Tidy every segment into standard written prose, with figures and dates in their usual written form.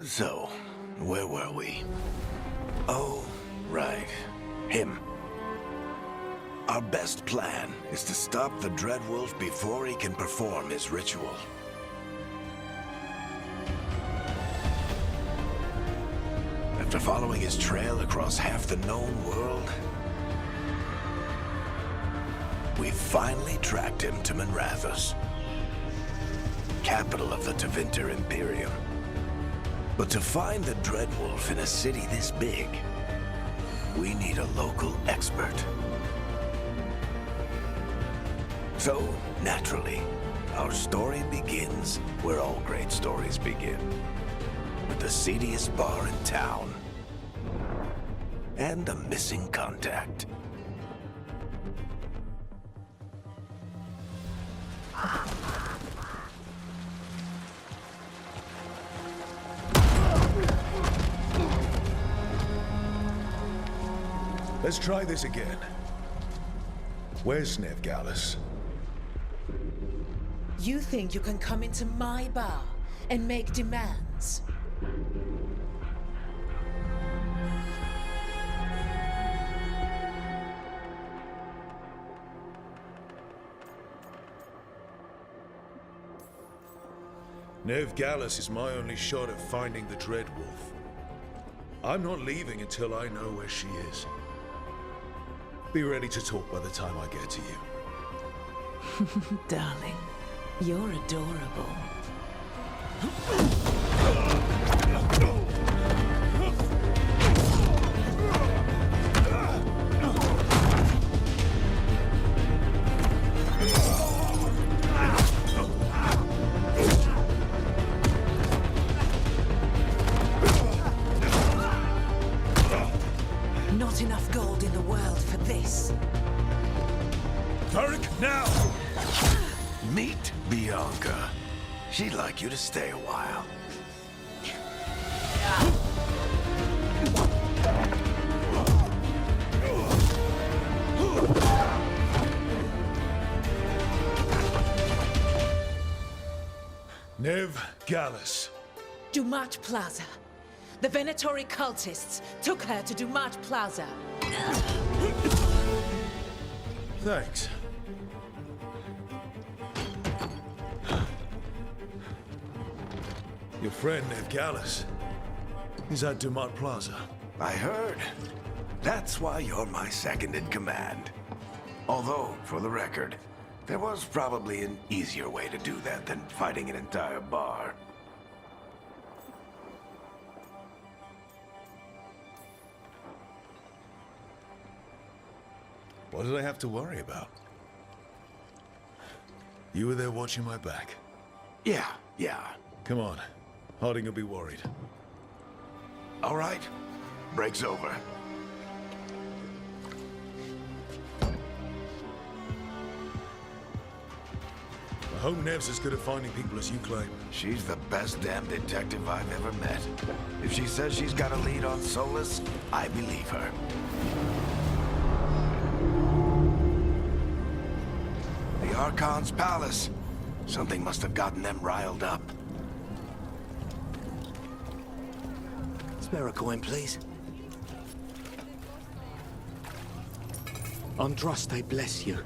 So, where were we? Oh, right. Him. Our best plan is to stop the Dreadwolf before he can perform his ritual. After following his trail across half the known world, we finally tracked him to Minrathous, capital of the Tevinter Imperium. But to find the Dreadwolf in a city this big, we need a local expert. So, naturally, our story begins where all great stories begin. With the seediest bar in town. And a missing contact. Let's try this again. Where's Veilguard? You think you can come into my bar and make demands? Veilguard is my only shot at finding the Dreadwolf. I'm not leaving until I know where she is. Be ready to talk by the time I get to you. Darling, you're adorable. Not enough gold in the world for this. Tarek, now! Meet Bianca. She'd like you to stay a while. Veilguard. Dumat Plaza. The Venatori cultists took her to Dumat Plaza. Thanks. Your friend Veilguard is at Dumat Plaza. I heard. That's why you're my second in command. Although, for the record, there was probably an easier way to do that than fighting an entire bar. What did I have to worry about? You were there watching my back. Yeah. Come on. Harding will be worried. All right. Break's over. I hope Nev's as good at finding people as you claim. She's the best damn detective I've ever met. If she says she's got a lead on Solus, I believe her. The Archon's palace. Something must have gotten them riled up. Spare a coin, please. Andraste bless you.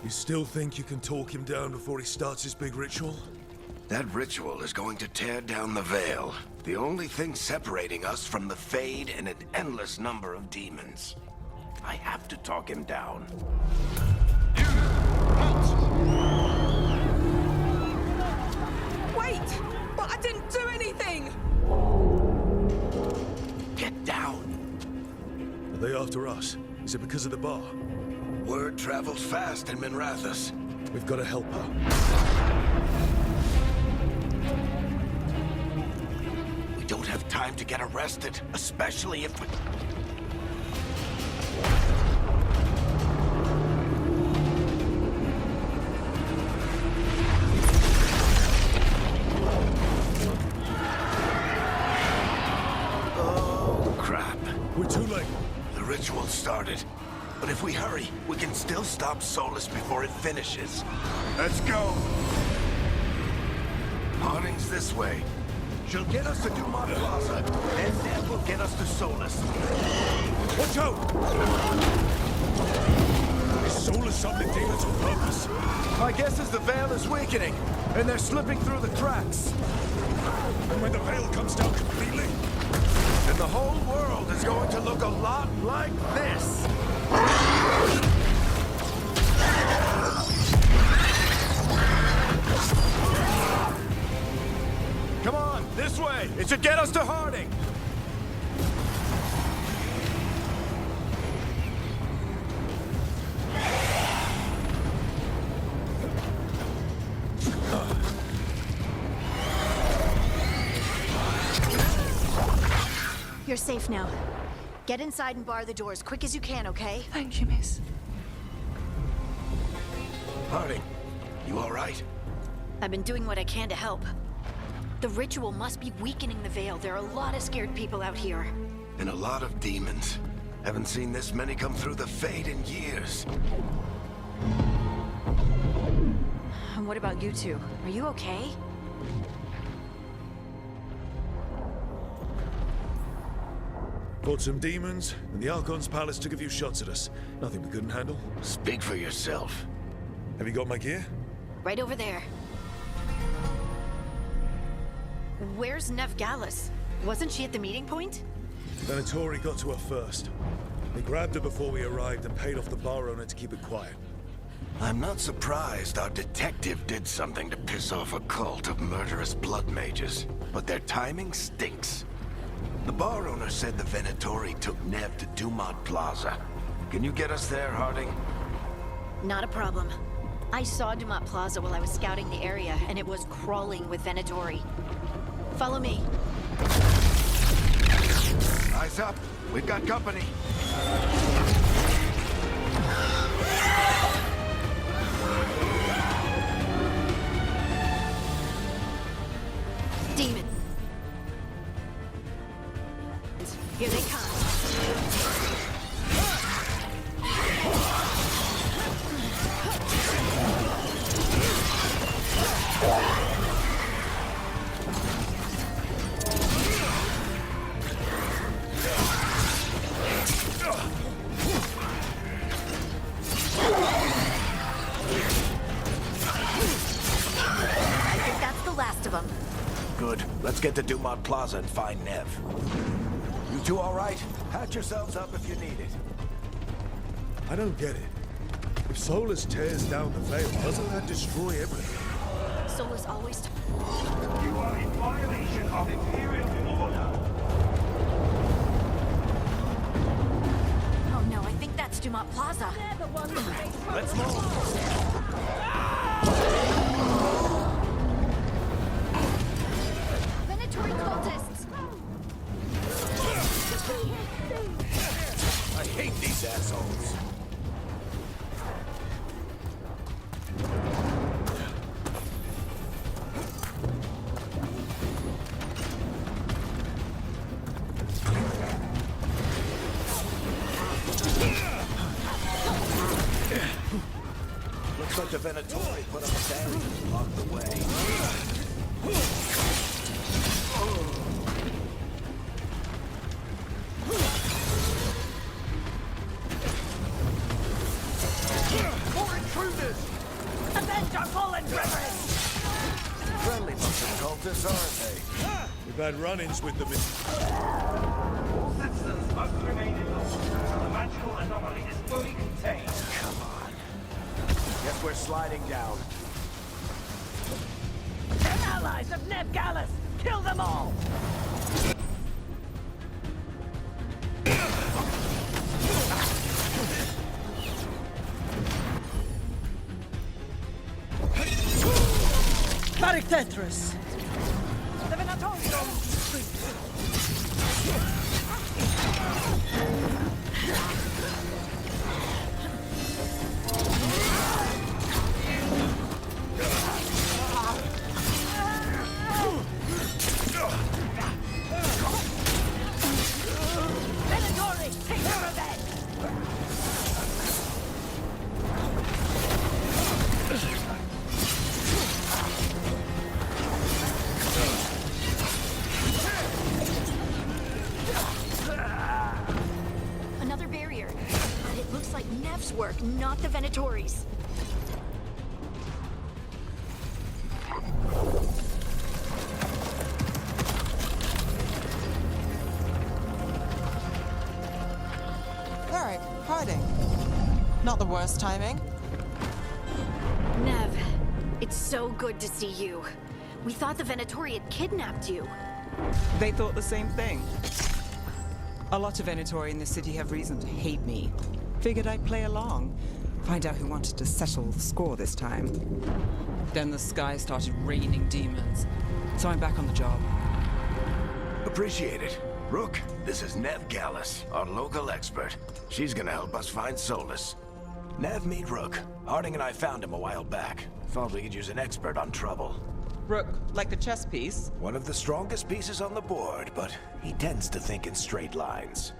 You still think you can talk him down before he starts his big ritual? That ritual is going to tear down the Veil. The only thing separating us from the Fade and an endless number of demons. I have to talk him down. Wait! But I didn't do anything! Get down! Are they after us? Is it because of the bar? Word travels fast in Minrathous. We've got to help her. We don't have time to get arrested, especially if we... Oh, crap. We're too late. The ritual started. But if we hurry, we can still stop Solus before it finishes. Let's go! Harding's this way. She'll get us to Dumont Plaza, and then will get us to Solus. Watch out! Is Solus summoning demons on purpose? My guess is the Veil is weakening, and they're slipping through the cracks. And when the veil comes down completely? Then the whole world is going to look a lot like this. Come on, this way! It should get us to Harding! You're safe now. Get inside and bar the doors quick as you can, okay? Thank you, miss. Harding, you all right? I've been doing what I can to help. The ritual must be weakening the Veil. There are a lot of scared people out here. And a lot of demons. Haven't seen this many come through the Fade in years. And what about you two? Are you okay? Fought some demons, and the Archon's palace took a few shots at us. Nothing we couldn't handle. Speak for yourself. Have you got my gear? Right over there. Where's Veilguard? Wasn't she at the meeting point? Venatori got to her first. They grabbed her before we arrived and paid off the bar owner to keep it quiet. I'm not surprised our detective did something to piss off a cult of murderous blood mages, but their timing stinks. The bar owner said the Venatori took Nev to Dumont Plaza. Can you get us there, Harding? Not a problem. I saw Dumont Plaza while I was scouting the area, and it was crawling with Venatori. Follow me. Eyes up. We've got company. Demon. Here they come. I think that's the last of them. Good. Let's get to Dumont Plaza and find Nev. You two all right? Patch yourselves up if you need it. I don't get it. If Solus tears down the veil, doesn't that destroy everything? Solus always... You are in violation of Imperial order. Oh no, I think that's Dumont Plaza. Let's move. Venatori cultists! I hate these assholes. Looks like the Venatori put up a barrier to block the way. More intruders! Avenge our fallen brethren! Friendly bunch of cultists, aren't they? We've had run-ins with them in... All citizens must remain indoors until the magical anomaly is fully contained. Come on. Guess we're sliding down. They're allies of Veilguard! Kill them all! Tetris. The Venatori! Venatori, take your revenge! Looks like Nev's work, not the Venatori's. Varric, hiding. Not the worst timing. Nev, it's so good to see you. We thought the Venatori had kidnapped you. They thought the same thing. A lot of Venatori in the city have reason to hate me. Figured I'd play along. Find out who wanted to settle the score this time. Then the sky started raining demons. So I'm back on the job. Appreciate it. Rook, this is Nev Gallus, our local expert. She's gonna help us find Solus. Nev, meet Rook. Harding and I found him a while back. Thought we could use an expert on trouble. Rook, like the chess piece? One of the strongest pieces on the board, but he tends to think in straight lines.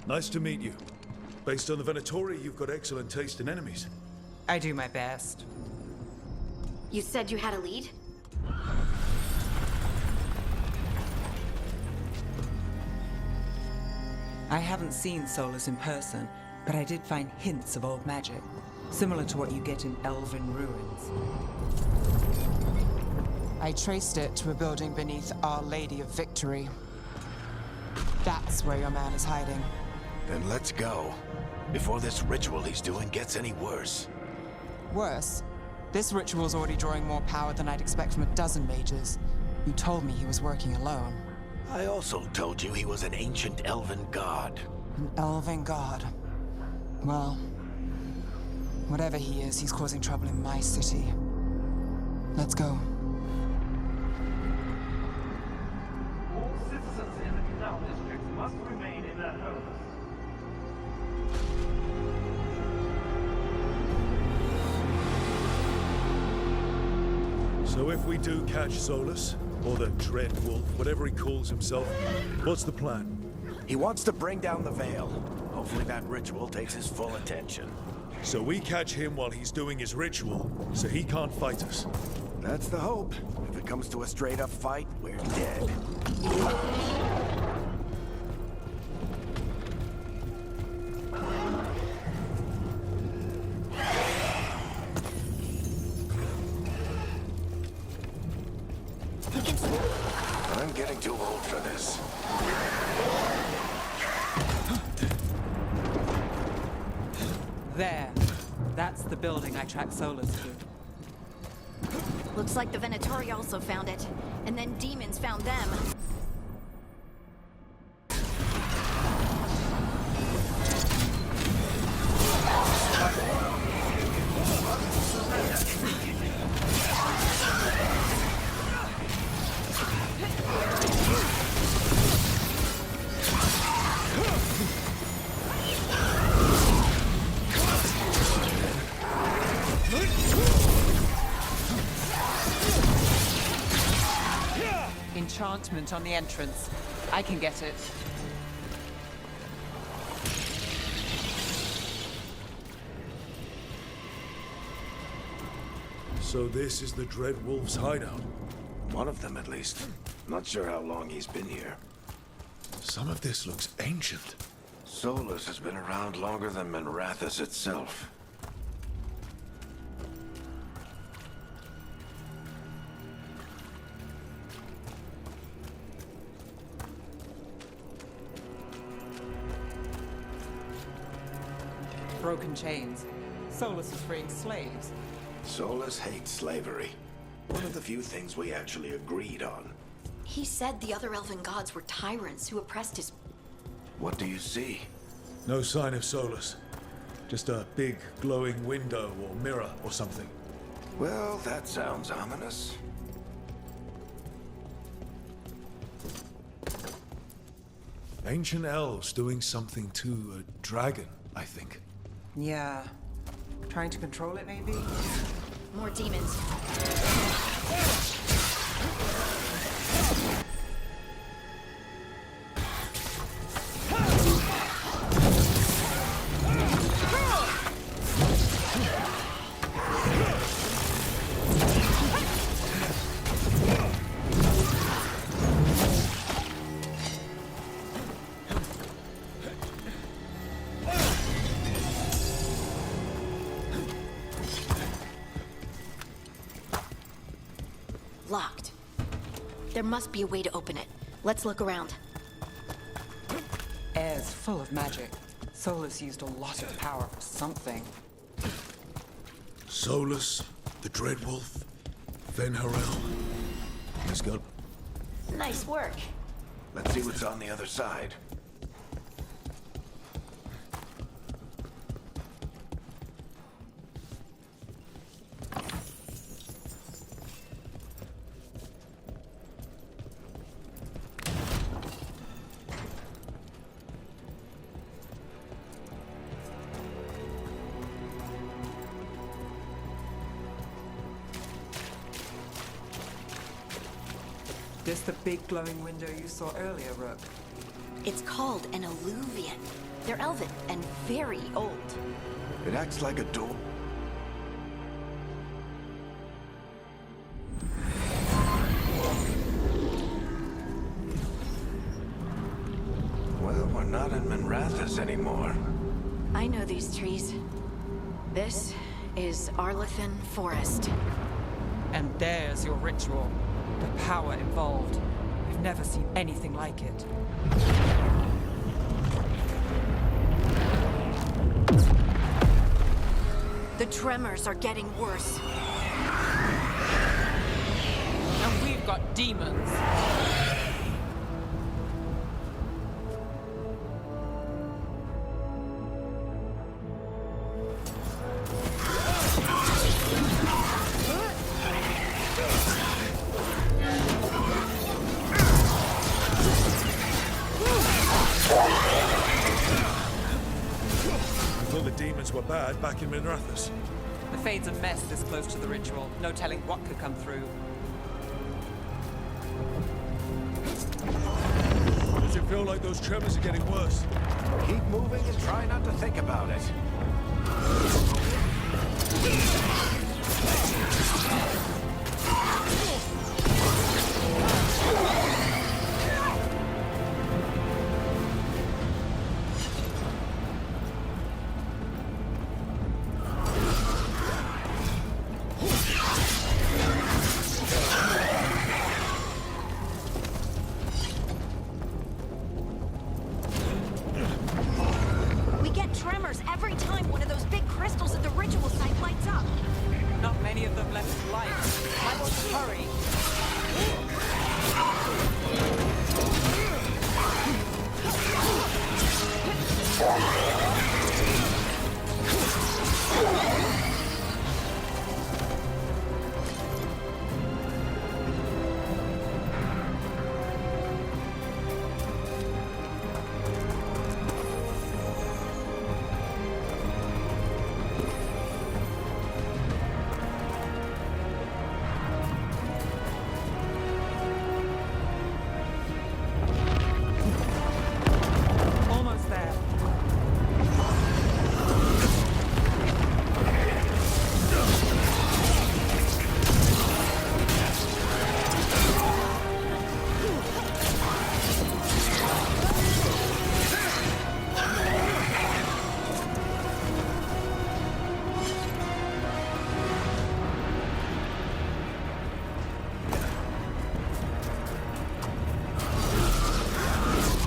Nice to meet you. Based on the Venatori, you've got excellent taste in enemies. I do my best. You said you had a lead? I haven't seen Solus in person, but I did find hints of old magic, similar to what you get in elven ruins. I traced it to a building beneath Our Lady of Victory. That's where your man is hiding. Then let's go. Before this ritual he's doing gets any worse. Worse, this ritual's already drawing more power than I'd expect from a dozen mages. You told me he was working alone. I also told you he was an ancient elven god. An elven god. Well, whatever he is, he's causing trouble in my city. Let's go. All citizens in the Canal District must remain in their homes. So if we do catch Solus, or the Dread Wolf, whatever he calls himself, what's the plan? He wants to bring down the Veil. Hopefully that ritual takes his full attention. So we catch him while he's doing his ritual, so he can't fight us. That's the hope. If it comes to a straight-up fight, we're dead. I'm getting too old for this. There. That's the building I tracked Solus to. Looks like the Venatori also found it. And then demons found them. Enchantment on the entrance. I can get it. So this is the Dread Wolf's hideout. One of them, at least. Not sure how long he's been here. Some of this looks ancient. Solus has been around longer than Minrathous itself. Broken chains. Solus was freeing slaves. Solus hates slavery. One of the few things we actually agreed on. He said the other elven gods were tyrants who oppressed his... What do you see? No sign of Solus. Just a big glowing window or mirror or something. Well, that sounds ominous. Ancient elves doing something to a dragon, I think. Yeah. Trying to control it, maybe? More demons. locked. There must be a way to open it. Let's look around. Air's full of magic. Solus used a lot of power for something. Solus, the Dreadwolf, Ven Harel. Let's go. Nice work. Let's see what's on the other side. This the big glowing window you saw earlier, Rook? It's called an alluvian. They're elven and very old. It acts like a door. Well, we're not in Minrathous anymore. I know these trees. This is Arlethan Forest. And there's your ritual. The power involved. I've never seen anything like it. The tremors are getting worse. And we've got demons. Well, the demons were bad back in Minrathous. The Fade's a mess this close to the ritual. No telling what could come through. Does it feel like those tremors are getting worse? Keep moving and try not to think about it. We get tremors every time one of those big crystals at the ritual site lights up. Not many of them left in light. I want to hurry. Almost there.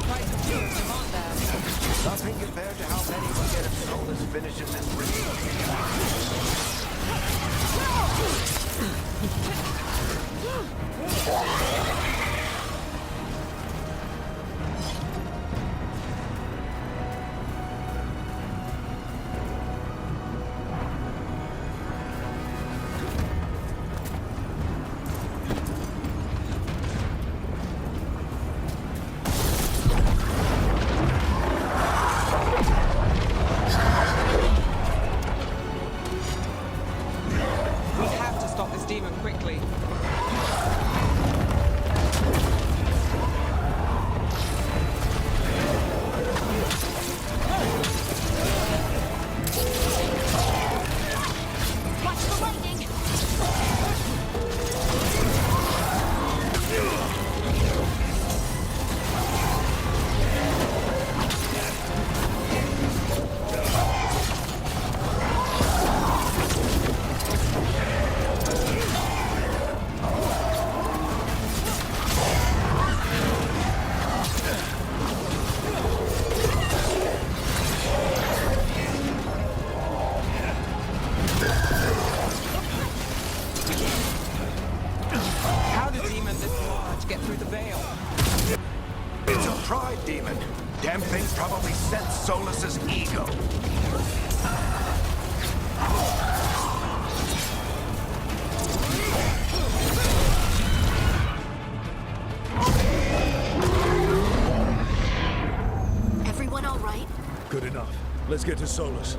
Quite a few of them, aren't there? Nothing compared to how many we get if Solus finishes his ritual. We have to stop this demon quickly. to get through the veil. It's a pride demon. Damn thing probably sense Solus's ego. Everyone all right? Good enough. Let's get to Solus.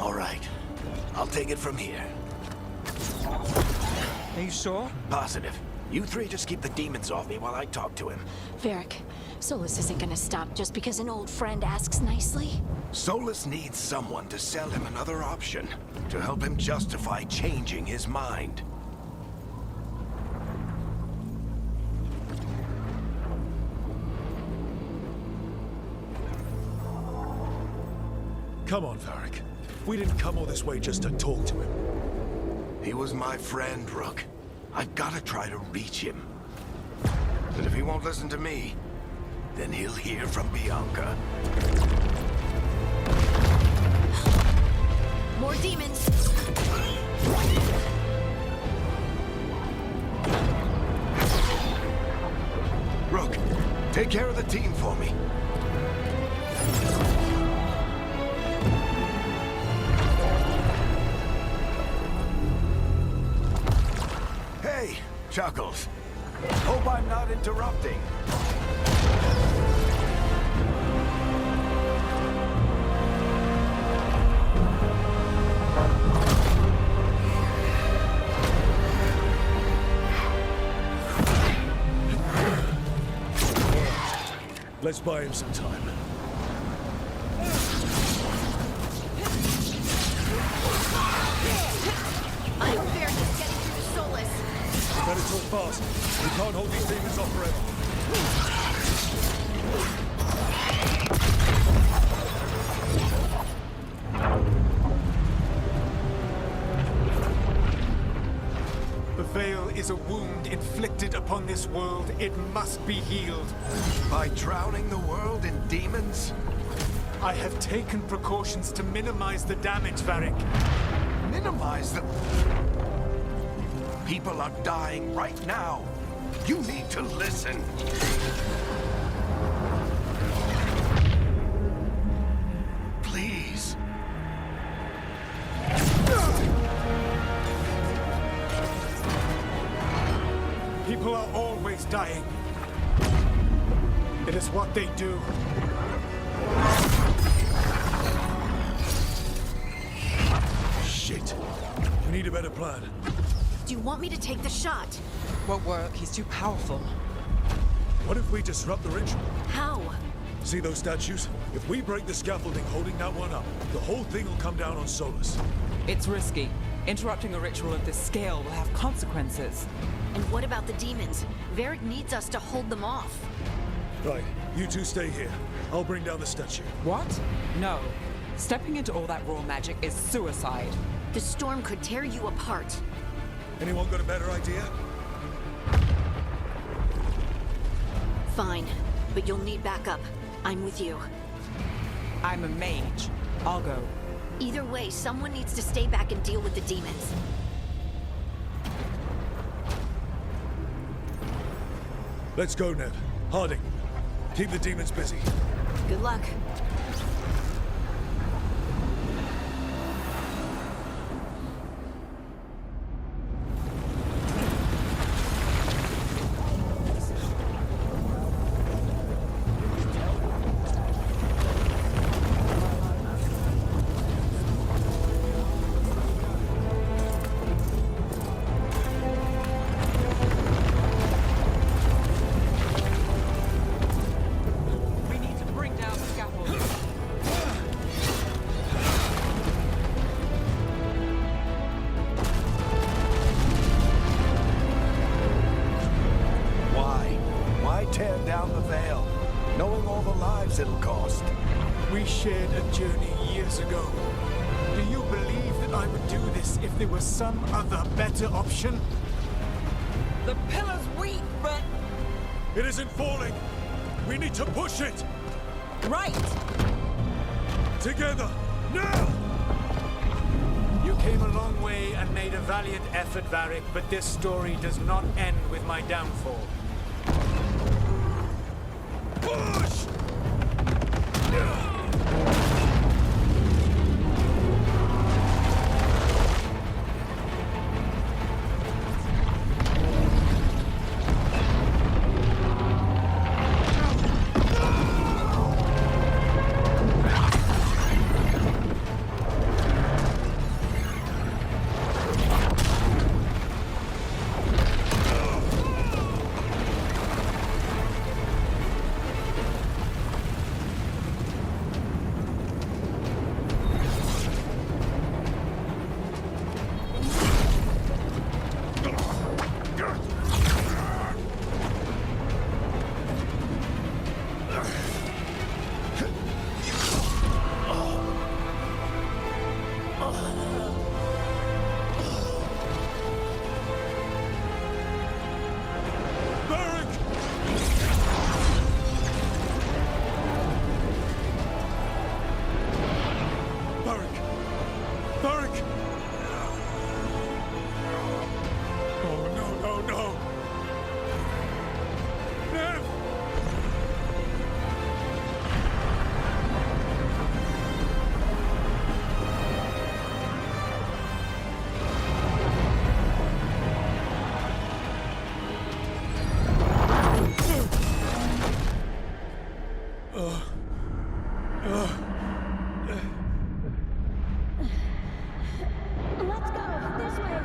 All right. I'll take it from here. Are you sure? Positive. You three just keep the demons off me while I talk to him. Varric, Solus isn't gonna stop just because an old friend asks nicely. Solus needs someone to sell him another option, to help him justify changing his mind. Come on, Varric. We didn't come all this way just to talk to him. He was my friend, Rook. I've got to try to reach him. But if he won't listen to me, then he'll hear from Bianca. More demons! Rook, take care of the team for me. Hey, Chuckles. Hope I'm not interrupting. Let's buy him some time. I hope Varric is getting through to Solus. Better talk fast. We can't hold these demons off forever. The veil is a wound inflicted upon this world. It must be healed. By drowning the world in demons? I have taken precautions to minimize the damage, Varric. Minimize the... People are dying right now. You need to listen. Please. People are always dying. It is what they do. Shit. We need a better plan. Do you want me to take the shot? Won't work. He's too powerful. What if we disrupt the ritual? How? See those statues? If we break the scaffolding holding that one up, the whole thing will come down on Solus. It's risky. Interrupting a ritual of this scale will have consequences. And what about the demons? Varric needs us to hold them off. Right, you two stay here. I'll bring down the statue. What? No. Stepping into all that raw magic is suicide. The storm could tear you apart. Anyone got a better idea? Fine, but you'll need backup. I'm with you. I'm a mage. I'll go. Either way, someone needs to stay back and deal with the demons. Let's go, Neb. Harding, keep the demons busy. Good luck. We need to bring down the scaffold. tear down the Veil, knowing all the lives it'll cost. We shared a journey years ago. Do you believe that I would do this if there was some other better option? The pillar's weak, but... It isn't falling! We need to push it! Right! Together! Now! You came a long way and made a valiant effort, Varric, but this story does not end with my downfall. Push! Let's go! This way!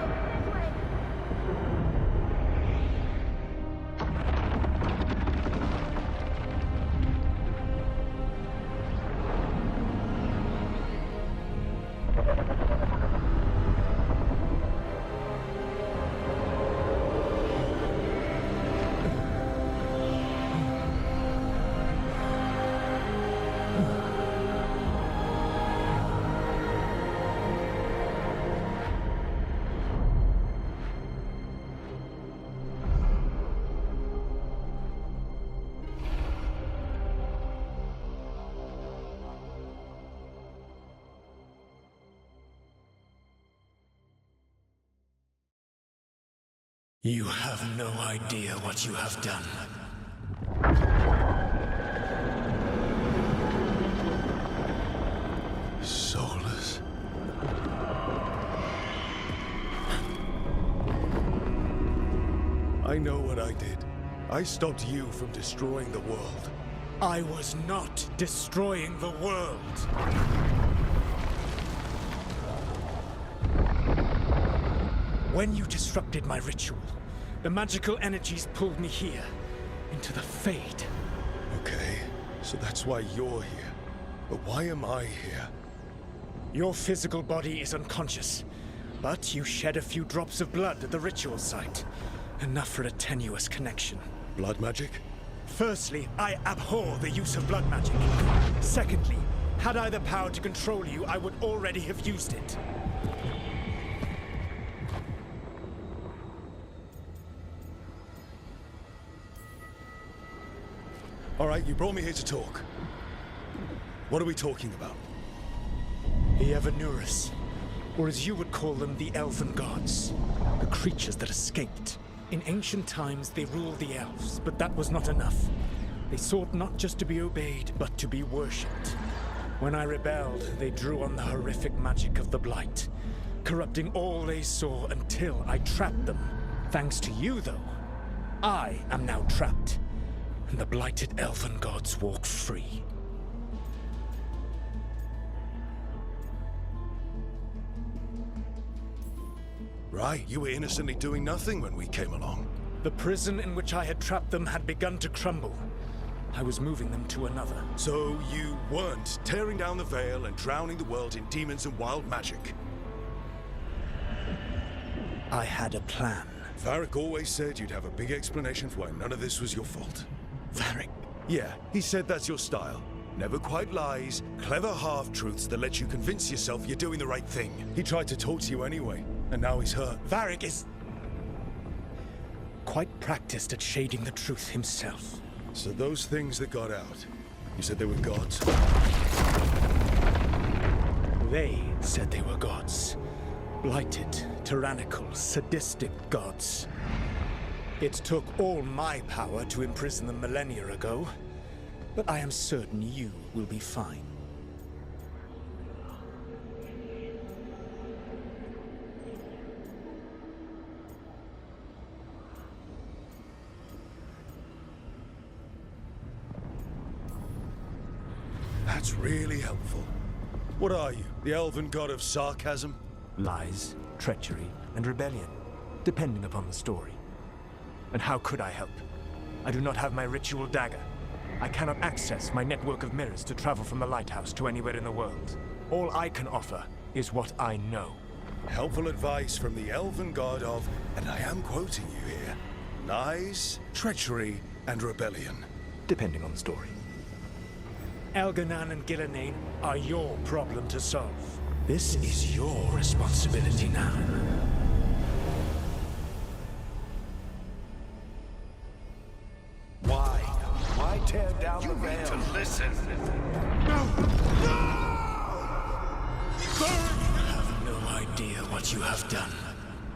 You have no idea what you have done. Soulless. I know what I did. I stopped you from destroying the world. I was not destroying the world. When you disrupted my ritual, the magical energies pulled me here, into the Fade. Okay, so that's why you're here. But why am I here? Your physical body is unconscious, but you shed a few drops of blood at the ritual site. Enough for a tenuous connection. Blood magic? Firstly, I abhor the use of blood magic. Secondly, had I the power to control you, I would already have used it. All right, you brought me here to talk. What are we talking about? The Evanurus, or as you would call them, the Elven Gods. The creatures that escaped. In ancient times, they ruled the elves, but that was not enough. They sought not just to be obeyed, but to be worshipped. When I rebelled, they drew on the horrific magic of the Blight, corrupting all they saw until I trapped them. Thanks to you, though, I am now trapped, and the blighted Elven Gods walk free. Right, you were innocently doing nothing when we came along. The prison in which I had trapped them had begun to crumble. I was moving them to another. So you weren't tearing down the Veil and drowning the world in demons and wild magic. I had a plan. Varric always said you'd have a big explanation for why none of this was your fault. Varric. Yeah, he said that's your style. Never quite lies, clever half-truths that let you convince yourself you're doing the right thing. He tried to talk to you anyway, and now he's hurt. Varric is quite practiced at shading the truth himself. So those things that got out, you said they were gods? They said they were gods. Blighted, tyrannical, sadistic gods. It took all my power to imprison them millennia ago, but I am certain you will be fine. That's really helpful. What are you, the elven god of sarcasm? Lies, treachery, and rebellion, depending upon the story. And how could I help? I do not have my ritual dagger. I cannot access my network of mirrors to travel from the lighthouse to anywhere in the world. All I can offer is what I know. Helpful advice from the elven god of, and I am quoting you here, lies, treachery, and rebellion. Depending on the story. Elganan and Gillenane are your problem to solve. This is your responsibility now. Why tear down the veil? To listen. You have no idea what you have done.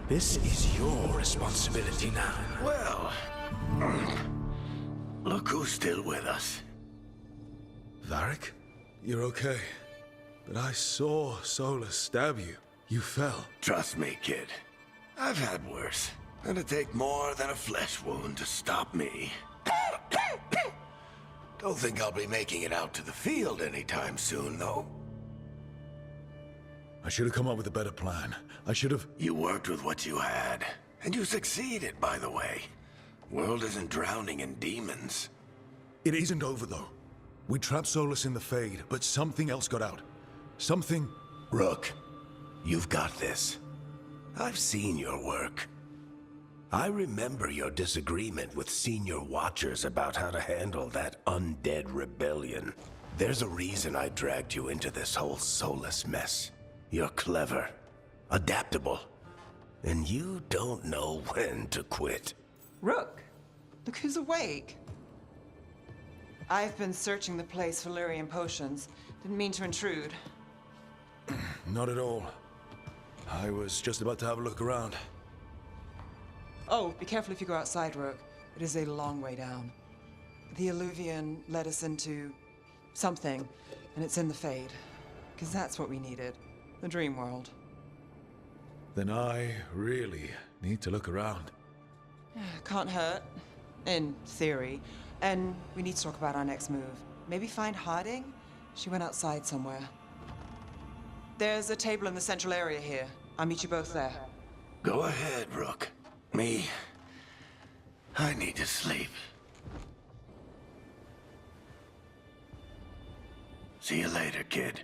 This is your responsibility now. Well, look who's still with us. Varric? You're okay. But I saw Solus stab you. You fell. Trust me, kid. I've had worse. It'd take more than a flesh wound to stop me. Don't think I'll be making it out to the field anytime soon, though. I should have come up with a better plan. I should have... You worked with what you had. And you succeeded, by the way. World isn't drowning in demons. It isn't over, though. We trapped Solus in the Fade, but something else got out. Something... Rook, you've got this. I've seen your work. I remember your disagreement with senior watchers about how to handle that undead rebellion. There's a reason I dragged you into this whole Solus mess. You're clever, adaptable, and you don't know when to quit. Rook, look who's awake. I've been searching the place for Lyrian potions. Didn't mean to intrude. Not at all. I was just about to have a look around. Oh, be careful if you go outside, Rook. It is a long way down. The Illuvian led us into something, and it's in the Fade. Because that's what we needed. The dream world. Then I really need to look around. Can't hurt. In theory. And we need to talk about our next move. Maybe find Harding? She went outside somewhere. There's a table in the central area here. I'll meet you both there. Go ahead, Rook. I need to sleep. See you later, kid.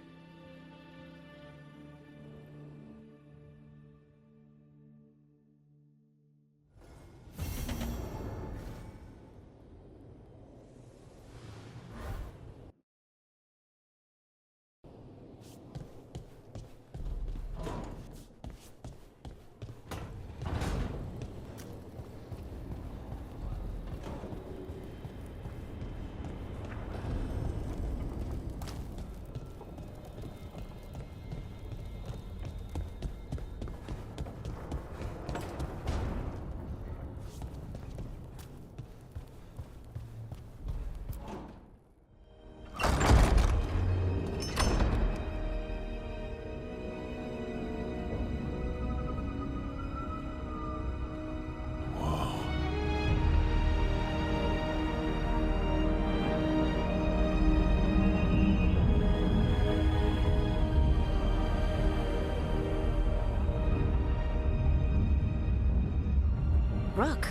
Rook,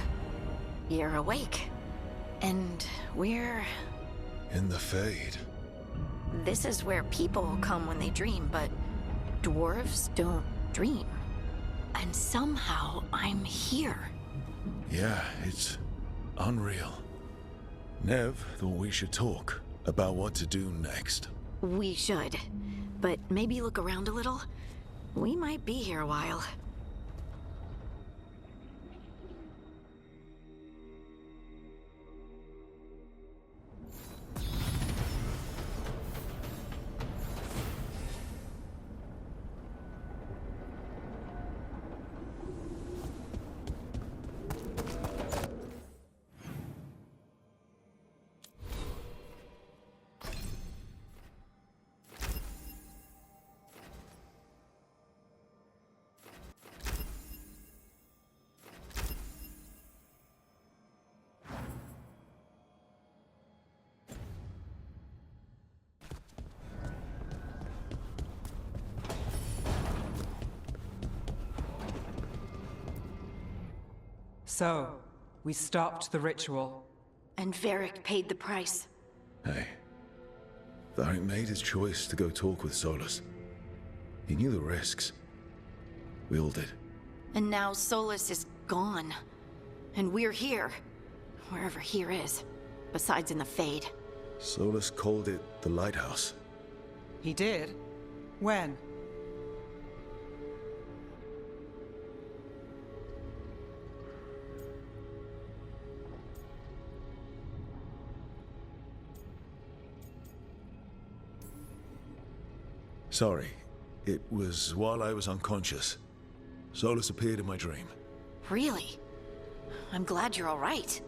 you're awake. And we're... In the Fade. This is where people come when they dream, but dwarves don't dream. And somehow I'm here. Yeah, it's unreal. Nev thought we should talk about what to do next. We should. But maybe look around a little. We might be here a while. So, we stopped the ritual. And Varric paid the price. Hey, Varric made his choice to go talk with Solus. He knew the risks. We all did. And now Solus is gone. And we're here. Wherever here is. Besides in the Fade. Solus called it the Lighthouse. He did? When? Sorry. It was while I was unconscious. Solus appeared in my dream. Really? I'm glad you're all right.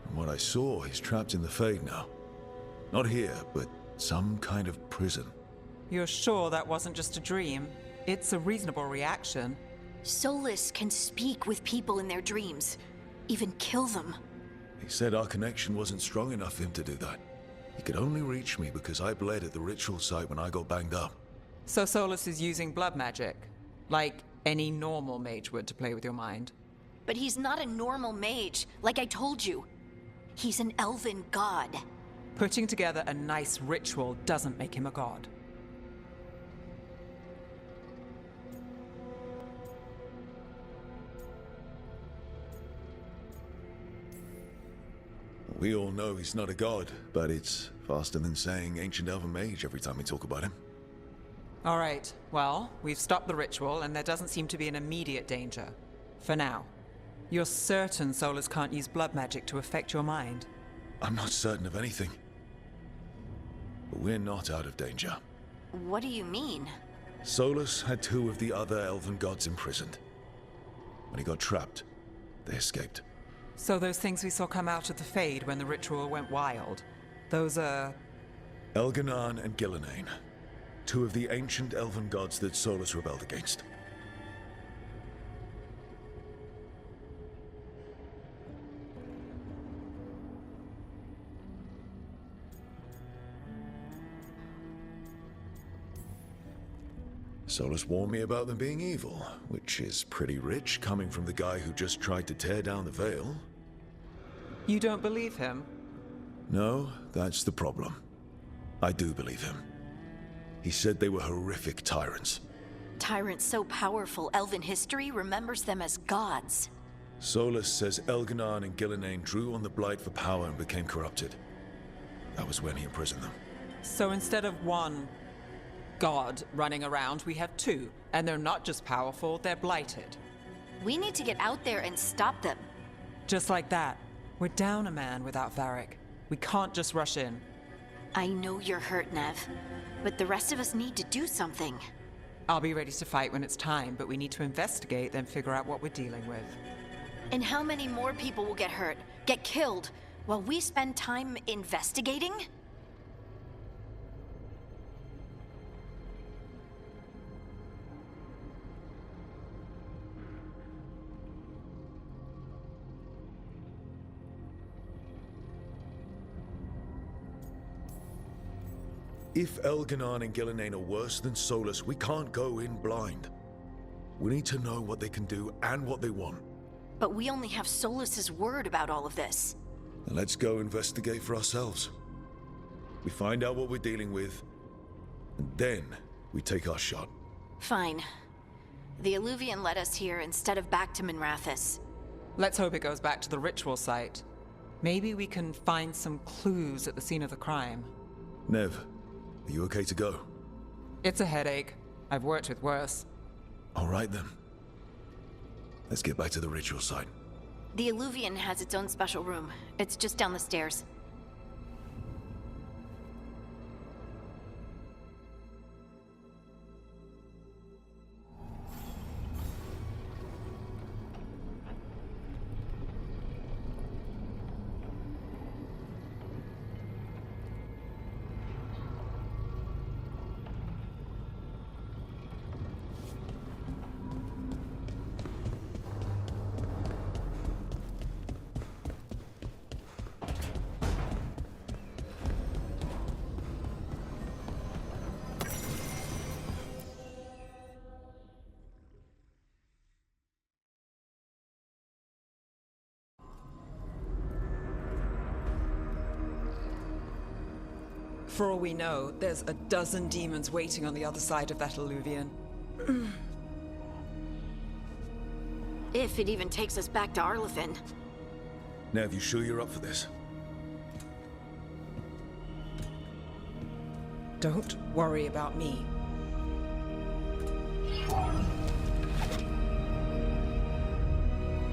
From what I saw, he's trapped in the Fade now. Not here, but some kind of prison. You're sure that wasn't just a dream? It's a reasonable reaction. Solus can speak with people in their dreams. Even kill them. He said our connection wasn't strong enough for him to do that. He could only reach me because I bled at the ritual site when I got banged up. So Solus is using blood magic? Like any normal mage would to play with your mind? But he's not a normal mage, like I told you. He's an elven god. Putting together a nice ritual doesn't make him a god. We all know he's not a god, but it's faster than saying ancient elven mage every time we talk about him. All right, well, we've stopped the ritual and there doesn't seem to be an immediate danger. For now. You're certain Solus can't use blood magic to affect your mind? I'm not certain of anything. But we're not out of danger. What do you mean? Solus had two of the other elven gods imprisoned. When he got trapped, they escaped. So those things we saw come out of the Fade when the ritual went wild, those are... Elganan and Gillenane. Two of the ancient elven gods that Solus rebelled against. Solus warned me about them being evil, which is pretty rich coming from the guy who just tried to tear down the veil. You don't believe him? No, that's the problem. I do believe him. He said they were horrific tyrants. Tyrants so powerful, elven history remembers them as gods. Solus says Elganan and Gillenane drew on the Blight for power and became corrupted. That was when he imprisoned them. So instead of one god running around, we have two. And they're not just powerful, they're blighted. We need to get out there and stop them. Just like that. We're down a man without Varric. We can't just rush in. I know you're hurt, Nev. But the rest of us need to do something. I'll be ready to fight when it's time, but we need to investigate, then figure out what we're dealing with. And how many more people will get hurt, get killed, while we spend time investigating? If Elganan and Gillenane are worse than Solus, we can't go in blind. We need to know what they can do and what they want. But we only have Solus's word about all of this. Then let's go investigate for ourselves. We find out what we're dealing with, and then we take our shot. Fine. The Alluvian led us here instead of back to Minrathous. Let's hope it goes back to the ritual site. Maybe we can find some clues at the scene of the crime. Nev, are you okay to go? It's a headache. I've worked with worse. All right then. Let's get back to the ritual site. The Alluvian has its own special room. It's just down the stairs. For all we know, there's a dozen demons waiting on the other side of that Alluvian. If it even takes us back to Arlethan. Nev, you sure you're up for this? Don't worry about me.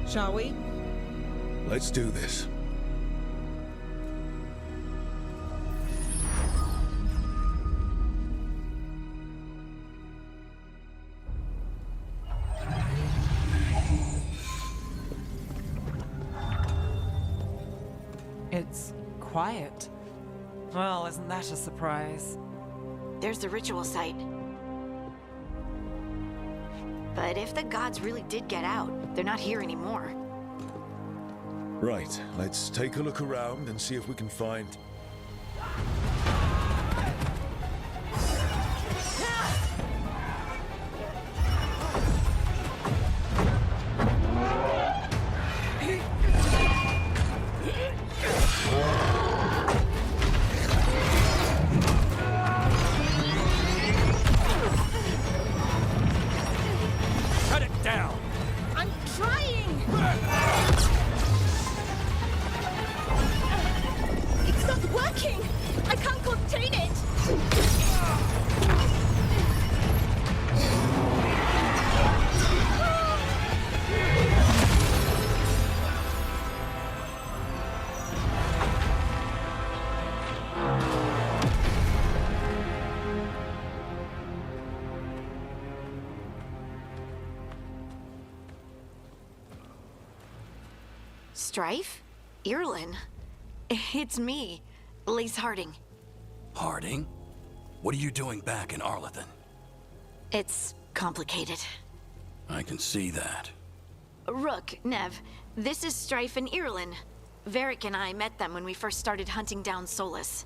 Shall we? Let's do this. It's quiet. Well, isn't that a surprise? There's the ritual site. But if the gods really did get out, they're not here anymore. Right, let's take a look around and see if we can find... I'm trying! It's not working! I can't contain it! Strife? Irlin? It's me, Lace Harding. Harding? What are you doing back in Arlethan? It's complicated. I can see that. Rook, Nev, this is Strife and Irlin. Varric and I met them when we first started hunting down Solus.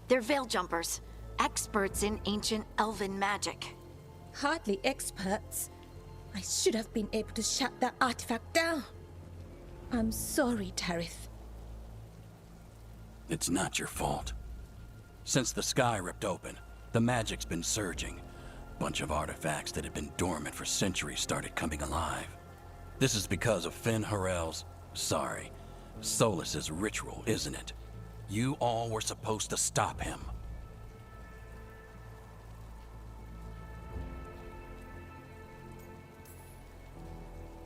They're veil jumpers, experts in ancient elven magic. Hardly experts. I should have been able to shut that artifact down. I'm sorry, Tarith. It's not your fault. Since the sky ripped open, the magic's been surging. Bunch of artifacts that had been dormant for centuries started coming alive. This is because of Finn Harel's... Solus's ritual, isn't it? You all were supposed to stop him.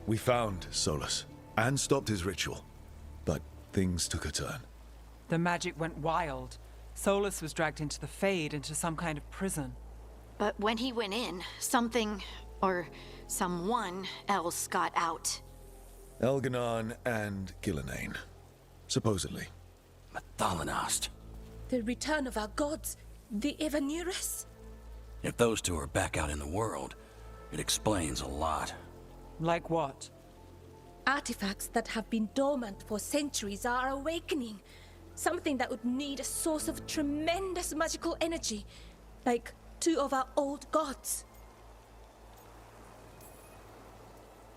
We found Solus and stopped his ritual, but things took a turn. The magic went wild. Solus was dragged into the Fade, into some kind of prison. But when he went in, something, or someone else got out. Elganon and Gillenane, supposedly. Mathalanost. The return of our gods, the Evanurus? If those two are back out in the world, it explains a lot. Like what? Artifacts that have been dormant for centuries are awakening. Something that would need a source of tremendous magical energy, like two of our old gods.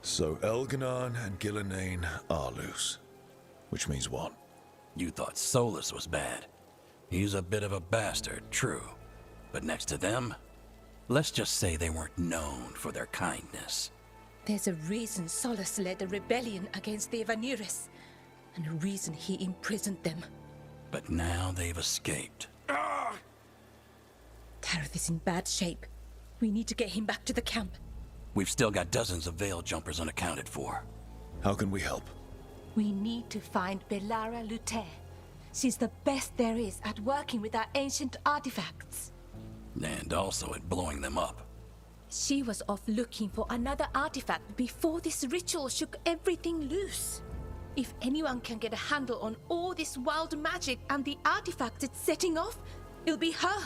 So Elganon and Gillenane are loose. Which means what? You thought Solus was bad. He's a bit of a bastard, true. But next to them, let's just say they weren't known for their kindness. There's a reason Solus led a rebellion against the Evanurus. and the reason he imprisoned them. But now they've escaped. Tareth is in bad shape. We need to get him back to the camp. We've still got dozens of Veil Jumpers unaccounted for. How can we help? We need to find Belara Luther. She's the best there is at working with our ancient artifacts. And also at blowing them up. She was off looking for another artifact before this ritual shook everything loose. If anyone can get a handle on all this wild magic and the artifacts it's setting off, it'll be her.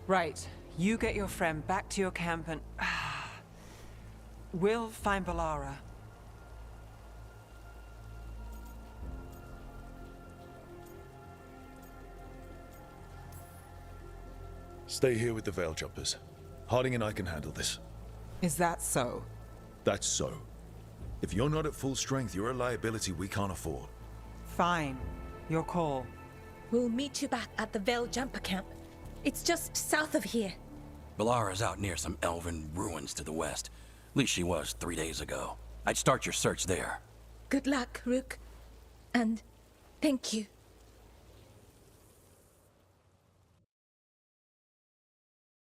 Right. You get your friend back to your camp and... we'll find Belara. Stay here with the Veil Jumpers. Harding and I can handle this. Is that so? That's so. If you're not at full strength, you're a liability we can't afford. Fine. Your call. We'll meet you back at the Veil Jumper camp. It's just south of here. Belara's out near some elven ruins to the west. At least she was 3 days ago. I'd start your search there. Good luck, Rook. And thank you.